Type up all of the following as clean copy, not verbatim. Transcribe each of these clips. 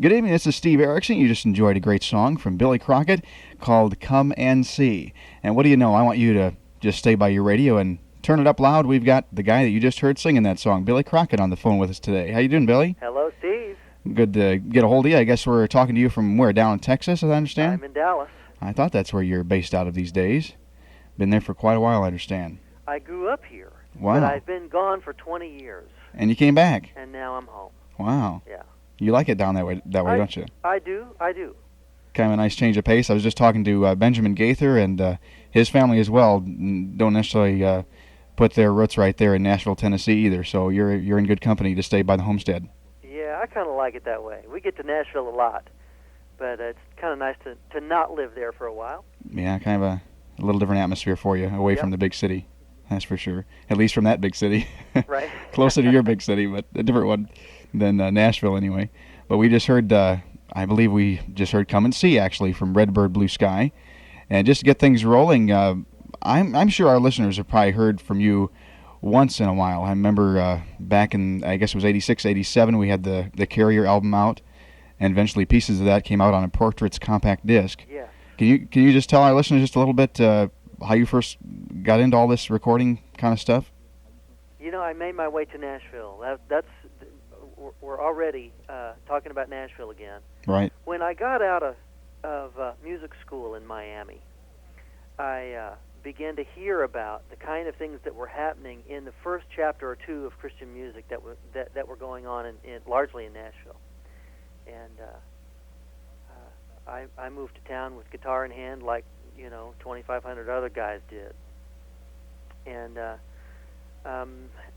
Good evening, this is Steve Ericson. You just enjoyed a great song from Billy Crockett called Come and See. And what do you know, I want you to just stay by your radio and turn it up loud. We've got the guy that you just heard singing that song, Billy Crockett, on the phone with us today. How you doing, Billy? Hello, Steve. Good to get a hold of you. I guess we're talking to you from where, down in Texas, as I understand? I'm in Dallas. I thought that's where you're based out of these days. Been there for quite a while, I understand. I grew up here. Wow. But I've been gone for 20 years. And you came back? And now I'm home. Wow. Yeah. You like it down that way, don't you? I do. Kind of a nice change of pace. I was just talking to Benjamin Gaither and his family as well. Don't necessarily put their roots right there in Nashville, Tennessee either. So you're in good company to stay by the homestead. Yeah, I kind of like it that way. We get to Nashville a lot, but it's kind of nice to not live there for a while. Yeah, kind of a little different atmosphere for you, away from the big city. That's for sure. At least from that big city. Right. Closer to your big city, but a different one than Nashville anyway. But we just heard, I believe we just heard Come and See, actually, from Redbird Blue Sky. And just to get things rolling, I'm sure our listeners have probably heard from you once in a while. I remember back in, I guess it was 86, 87, we had the Carrier album out, and eventually pieces of that came out on a Portraits compact disc. Yeah. Can you just tell our listeners just a little bit how you first got into all this recording kind of stuff? You know, I made my way to Nashville. We're already talking about Nashville again. Right. When I got out of music school in Miami, I began to hear about the kind of things that were happening in the first chapter or two of Christian music that were going on largely in Nashville. And I moved to town with guitar in hand, like 2,500 other guys did, and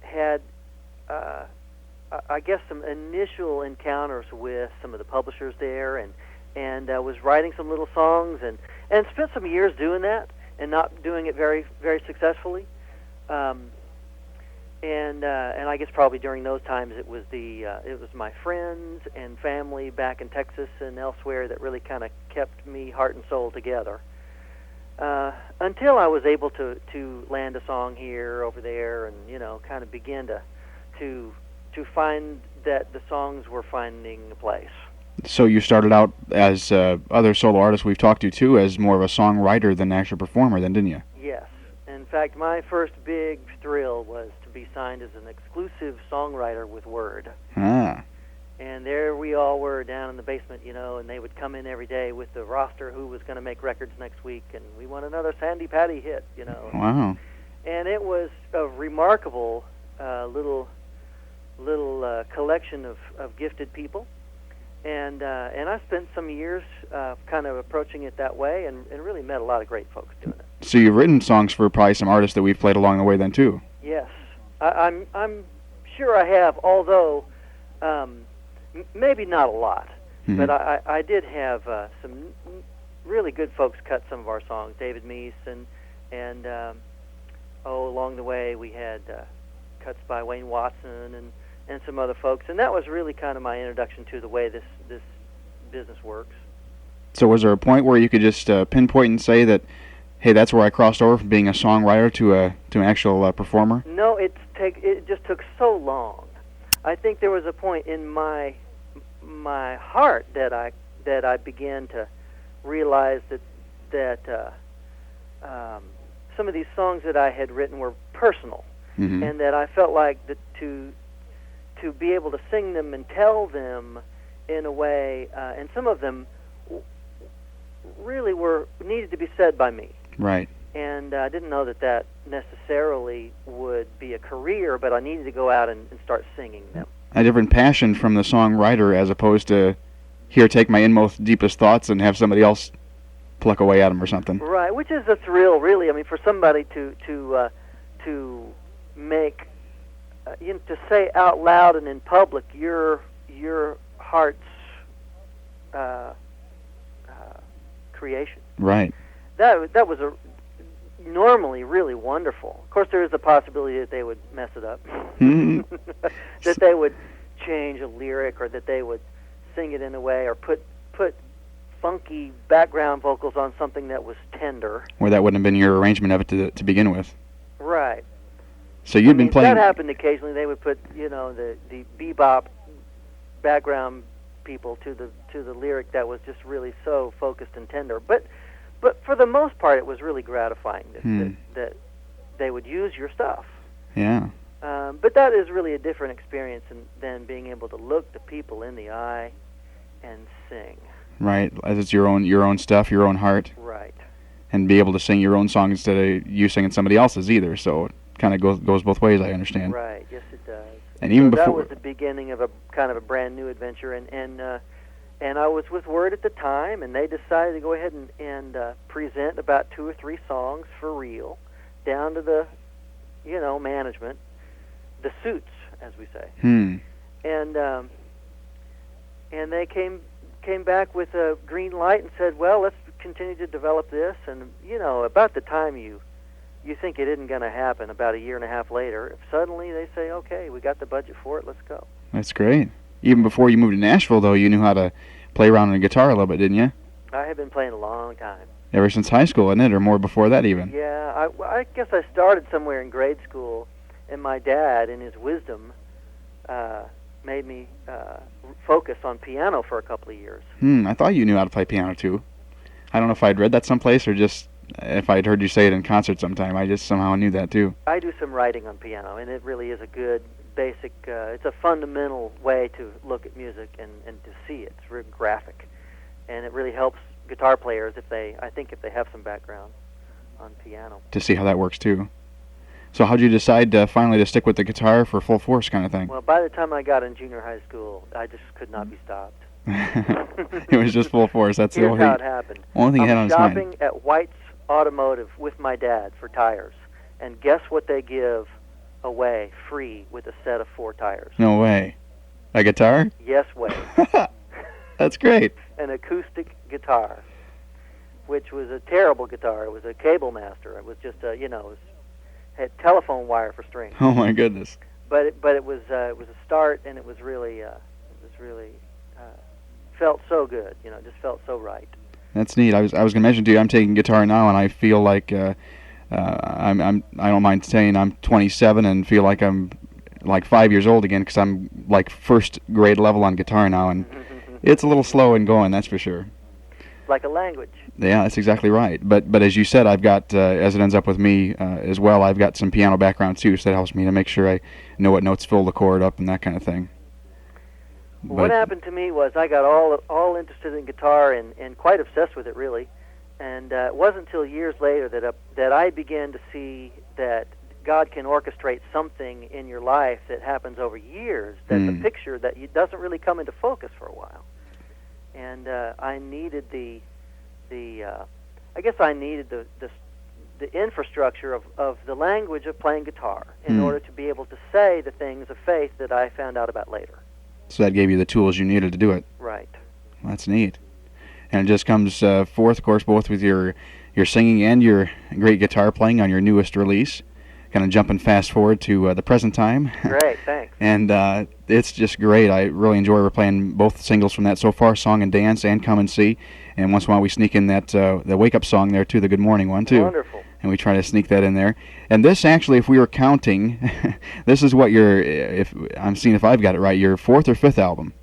had I guess some initial encounters with some of the publishers there, and was writing some little songs, and spent some years doing that and not doing it very, very successfully. And I guess probably during those times it was my friends and family back in Texas and elsewhere that really kind of kept me heart and soul together. Until I was able to land a song here, over there, and kind of begin to find that the songs were finding a place. So you started out as other solo artists we've talked to too, as more of a songwriter than an actual performer, then, didn't you? Yes. In fact, my first big thrill was to be signed as an exclusive songwriter with Word. Ah. And there we all were down in the basement, and they would come in every day with the roster who was going to make records next week, and we want another Sandy Patty hit, Wow. And it was a remarkable little collection of gifted people, and I spent some years kind of approaching it that way, and really met a lot of great folks doing it. So you've written songs for probably some artists that we've played along the way then too. Yes, I'm sure I have, although maybe not a lot. Mm-hmm. But I did have some really good folks cut some of our songs. David Meese and along the way we had cuts by Wayne Watson and some other folks, and that was really kind of my introduction to the way this business works. So was there a point where you could just pinpoint and say that, hey, that's where I crossed over from being a songwriter to an actual performer? No, it just took so long. I think there was a point in my heart that I began to realize that some of these songs that I had written were personal, mm-hmm. and that I felt like that to be able to sing them and tell them in a way, and some of them really needed to be said by me. Right. And I didn't know that necessarily would be a career, but I needed to go out and start singing them. A different passion from the songwriter as opposed to, here, take my inmost, deepest thoughts and have somebody else pluck away at them or something. Right, which is a thrill, really. I mean, for somebody to make, to say out loud and in public your heart's creation. Right. That was normally really wonderful. Of course, there is a possibility that they would mess it up, mm-hmm. that they would change a lyric, or that they would sing it in a way, or put funky background vocals on something that was tender. Where that wouldn't have been your arrangement of it to begin with. Right. So you'd been playing. That happened occasionally. They would put the bebop background people to the lyric that was just really so focused and tender. But for the most part, it was really gratifying that they would use your stuff. Yeah. But that is really a different experience than being able to look the people in the eye and sing. Right, as it's your own stuff, your own heart. Right. And be able to sing your own song instead of you singing somebody else's either. So it kind of goes both ways, I understand. Right. Yes, it does. And even that before was the beginning of a kind of a brand new adventure, and I was with Word at the time, and they decided to go ahead and present about 2 or 3 songs for real, down to the, management, the suits, as we say. And they came back with a green light and said, well, let's continue to develop this. And about the time you think it isn't going to happen, about a year and a half later, if suddenly they say, okay, we got the budget for it, let's go. That's great. Even before you moved to Nashville, though, you knew how to play around on the guitar a little bit, didn't you? I have been playing a long time. Ever since high school, isn't it? Or more before that even? Yeah, I guess I started somewhere in grade school, and my dad, in his wisdom, made me focus on piano for a couple of years. I thought you knew how to play piano, too. I don't know if I'd read that someplace or just if I'd heard you say it in concert sometime. I just somehow knew that, too. I do some writing on piano, and it really is a good basic, it's a fundamental way to look at music and to see it. It's very graphic, and it really helps guitar players if they have some background on piano. To see how that works, too. So how'd you decide finally to stick with the guitar for full force kind of thing? Well, by the time I got in junior high school, I just could not be stopped. It was just full force. That's Here's the only how it happened. Only thing he had on his mind. Shopping at White's Automotive with my dad for tires, and guess what they give away free with a set of 4 tires? No way. A guitar? Yes way. That's great. An acoustic guitar, which was a terrible guitar. It was a Cable Master. It was just had telephone wire for strings. Oh my goodness. But it was a start, and it was really felt so good. It just felt so right. That's neat. I was going to mention to you, I'm taking guitar now, and I feel like I don't mind saying I'm 27 and feel like I'm like 5 years old again because I'm like first grade level on guitar now, and it's a little slow in going, that's for sure. Like a language. Yeah, that's exactly right. But as you said, I've got, as it ends up with me as well, I've got some piano background too, so that helps me to make sure I know what notes fill the chord up and that kind of thing. What happened to me was I got all interested in guitar and quite obsessed with it, really. And it wasn't until years later that I began to see that God can orchestrate something in your life that happens over years, that the picture that doesn't really come into focus for a while. And I needed the infrastructure of the language of playing guitar in order to be able to say the things of faith that I found out about later. So that gave you the tools you needed to do it. Right. Well, that's neat. And it just comes forth, of course, both with your singing and your great guitar playing on your newest release. Kind of jumping fast forward to the present time. Great, thanks. And it's just great. I really enjoy playing both singles from that so far, Song and Dance and Come and See. And once in a while we sneak in that the wake-up song there, too, the Good Morning one, too. Wonderful. And we try to sneak that in there. And this, actually, if we were counting, this is what if I'm seeing if I've got it right, your 4th or 5th album.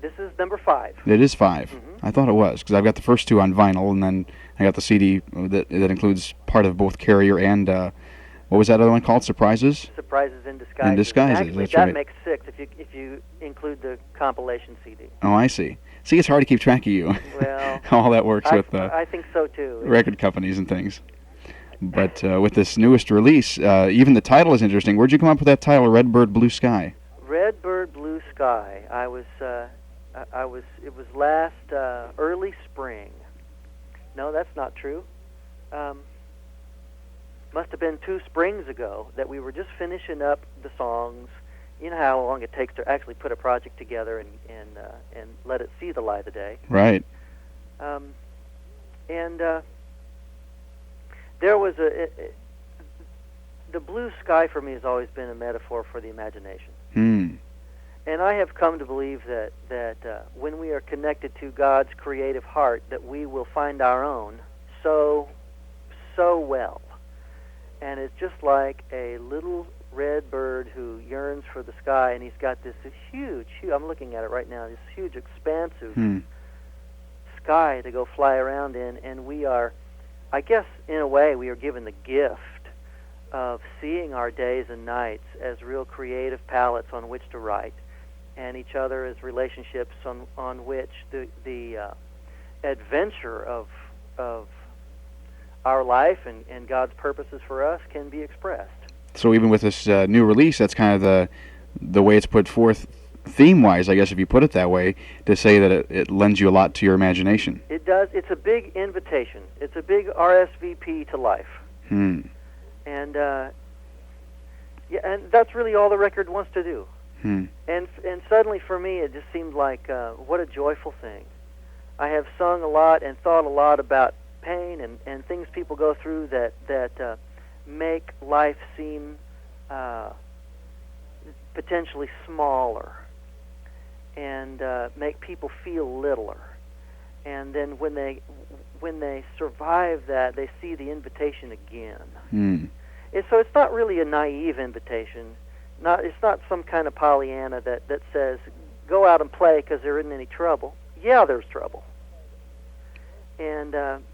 This is number 5. It is 5. I thought it was, because I've got the first 2 on vinyl, and then I got the CD that includes part of both Carrier and, what was that other one called? Surprises? Surprises in Disguises. In Disguises, actually, that's that right. makes 6 if you include the compilation CD. Oh, I see. See, it's hard to keep track of you. Well, all that works with I think so too. Record companies and things. But with this newest release, even the title is interesting. Where'd you come up with that title, Redbird Blue Sky? Redbird Blue Sky. It was last early spring. No, that's not true. Must have been 2 springs ago that we were just finishing up the songs. You know how long it takes to actually put a project together and let it see the light of day. Right. There was the blue sky for me has always been a metaphor for the imagination. And I have come to believe that when we are connected to God's creative heart, that we will find our own so well. And it's just like a little red bird who yearns for the sky, and he's got this huge, I'm looking at it right now, this huge expansive sky to go fly around in, and we are, I guess, in a way, we are given the gift of seeing our days and nights as real creative palettes on which to write, and each other as relationships on which the adventure of our life and God's purposes for us can be expressed. So even with this new release, that's kind of the way it's put forth theme-wise, I guess, if you put it that way, to say that it lends you a lot to your imagination. It does. It's a big invitation. It's a big RSVP to life. And and that's really all the record wants to do. And suddenly for me, it just seemed like what a joyful thing. I have sung a lot and thought a lot about pain and things people go through that make life seem potentially smaller and make people feel littler. And then when they survive that, they see the invitation again. And so it's not really a naive invitation. It's not some kind of Pollyanna that says, go out and play because there isn't any trouble. Yeah, there's trouble.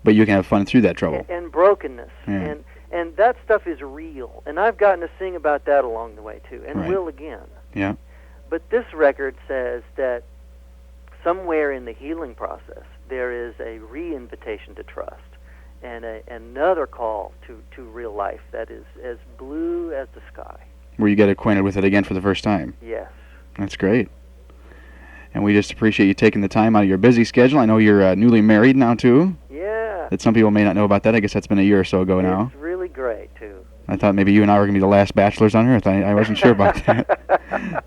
But you can have fun through that trouble. And brokenness. And that stuff is real. And I've gotten to sing about that along the way, too, and will again. Yeah. But this record says that somewhere in the healing process, there is a re-invitation to trust and another call to real life that is as blue as the sky. Where you get acquainted with it again for the first time. Yes. That's great. And we just appreciate you taking the time out of your busy schedule. I know you're newly married now, too. Yeah. That some people may not know about that. I guess that's been a year or so ago now. It's really great, too. I thought maybe you and I were going to be the last bachelors on Earth. I wasn't sure about that.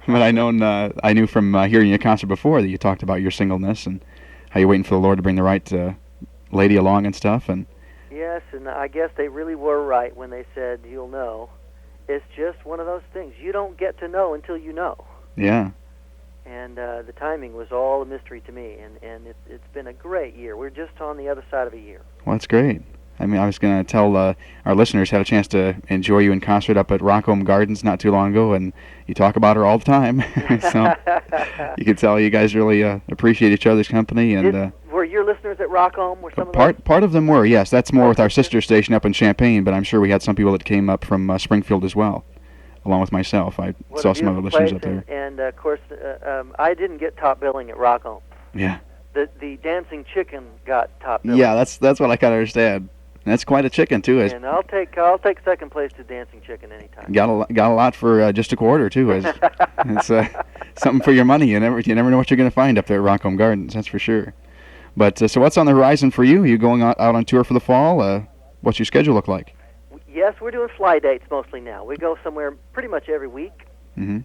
But I knew from hearing your concert before that you talked about your singleness and how you're waiting for the Lord to bring the right lady along and stuff. And yes, and I guess they really were right when they said, you'll know. It's just one of those things. You don't get to know until you know. Yeah. And the timing was all a mystery to me, and it's been a great year. We're just on the other side of a year. Well, that's great. I mean, I was going to tell our listeners had a chance to enjoy you in concert up at Rockholm Gardens not too long ago, and you talk about her all the time. So you can tell you guys really appreciate each other's company. And were your listeners at Rockholm? Were some part of them were, yes. That's more with our sister station up in Champaign, but I'm sure we had some people that came up from Springfield as well, along with myself. I saw some other listeners up there. And of course, I didn't get top billing at Rockholm. Yeah. The dancing chicken got top billing. Yeah, that's what I kind of understand. And that's quite a chicken too. And I'll take second place to dancing chicken anytime. Got a lot for just a quarter too. It's something for your money. You never know what you're going to find up there at Rockholm Gardens. That's for sure. But so what's on the horizon for you? Are you going out on tour for the fall? What's your schedule look like? Yes, we're doing fly dates mostly now. We go somewhere pretty much every week and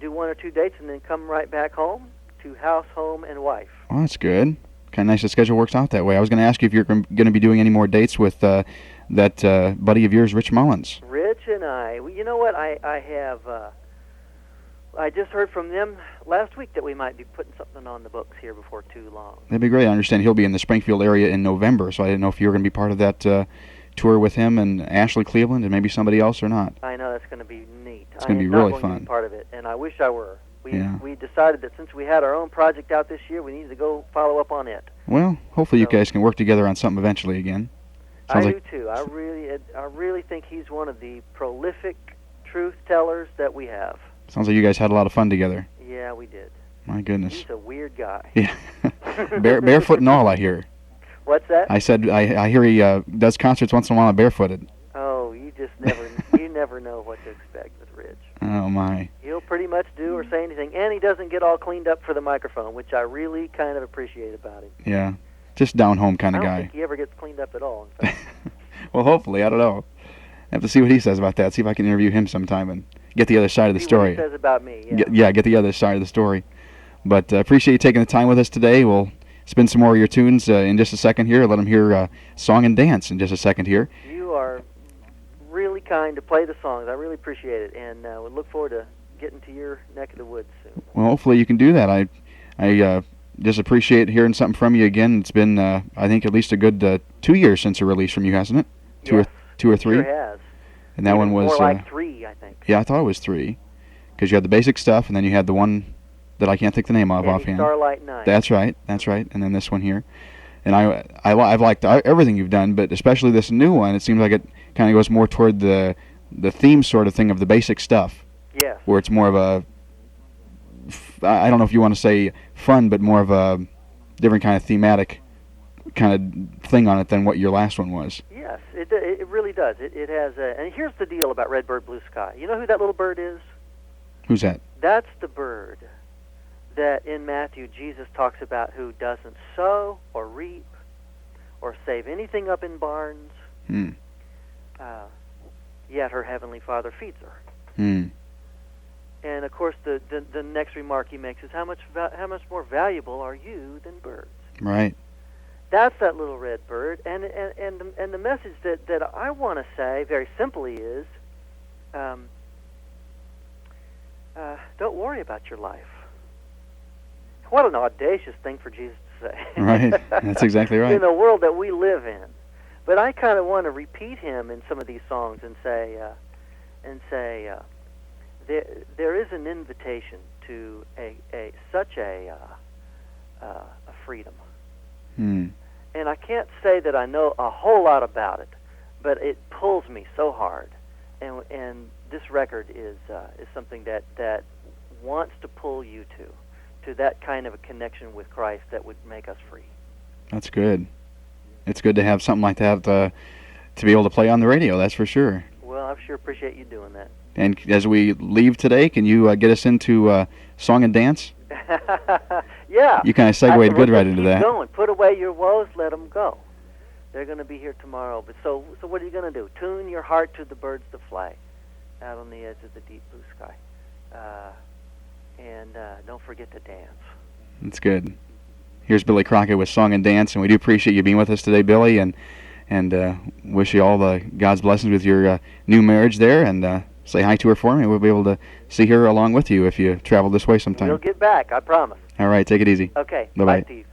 do one or two dates and then come right back home to house, home, and wife. Well, that's good. Kind of nice the schedule works out that way. I was going to ask you if you're going to be doing any more dates with that buddy of yours, Rich Mullins. Rich and I. Well, you know what? I have. I just heard from them last week that we might be putting something on the books here before too long. That'd be great. I understand he'll be in the Springfield area in November, so I didn't know if you were going to be part of that tour with him and Ashley Cleveland and maybe somebody else or not. I know that's going to be neat. It's going to be really fun. To be part of it, and I wish I were. We decided that since we had our own project out this year, we needed to go follow up on it. Well, hopefully you guys can work together on something eventually again. I do too. I really think he's one of the prolific truth tellers that we have. Sounds like you guys had a lot of fun together. Yeah, we did. My goodness. He's a weird guy. Yeah. Barefoot and all, I hear. What's that? I said I hear he does concerts once in a while barefooted. Oh, you just never know what to expect with Rich. Oh my. He'll pretty much do or say anything, and he doesn't get all cleaned up for the microphone, which I really kind of appreciate about him. Yeah. Just down home kind of guy. I don't think he ever gets cleaned up at all, in fact. Well, hopefully, I don't know. I have to see what he says about that. See if I can interview him sometime and get the other side of the story. See what he says about me. Yeah. Get the other side of the story. But appreciate you taking the time with us today. We'll spin some more of your tunes in just a second here. Let them hear Song and Dance in just a second here. You are really kind to play the songs. I really appreciate it, and we look forward to getting to your neck of the woods soon. Well, hopefully you can do that. I just appreciate hearing something from you again. It's been, I think, at least a good 2 years since a release from you, hasn't it? Two or three? It sure has. And that one was more like 3, I think. Yeah, I thought it was 3, because you had the basic stuff, and then you had the one that I can't think the name of offhand. Starlight Night. That's right, and then this one here. And I've liked everything you've done, but especially this new one. It seems like it kind of goes more toward the theme sort of thing of the basic stuff. Yes. Where it's more of a, I don't know if you want to say fun, but more of a different kind of thematic kind of thing on it than what your last one was. Yes, it really does. It has and here's the deal about Redbird Blue Sky. You know who that little bird is? Who's that? That's the bird that in Matthew Jesus talks about, who doesn't sow or reap or save anything up in barns. Yet her heavenly Father feeds her. And of course, the next remark he makes is, how much more valuable are you than birds? Right. That's that little red bird, and the message that I want to say very simply is, don't worry about your life. What an audacious thing for Jesus to say. Right. That's exactly right. In the world that we live in. But I kind of want to repeat him in some of these songs and say, there is an invitation to such a freedom. And I can't say that I know a whole lot about it, but it pulls me so hard. And this record is something that wants to pull you to that kind of a connection with Christ that would make us free. That's good. It's good to have something like that to be able to play on the radio, that's for sure. Well, I sure appreciate you doing that. And as we leave today, can you get us into song and dance? Yeah. You kind of segued good right into that. Going. Put away your woes, let them go. They're going to be here tomorrow. But so what are you going to do? Tune your heart to the birds that fly out on the edge of the deep blue sky. And don't forget to dance. That's good. Here's Billy Crockett with Song and Dance, and we do appreciate you being with us today, Billy, and wish you all the God's blessings with your new marriage there, and say hi to her for me. We'll be able to see her along with you if you travel this way sometime. We'll get back, I promise. All right, take it easy. Okay, Bye-bye. bye, Steve.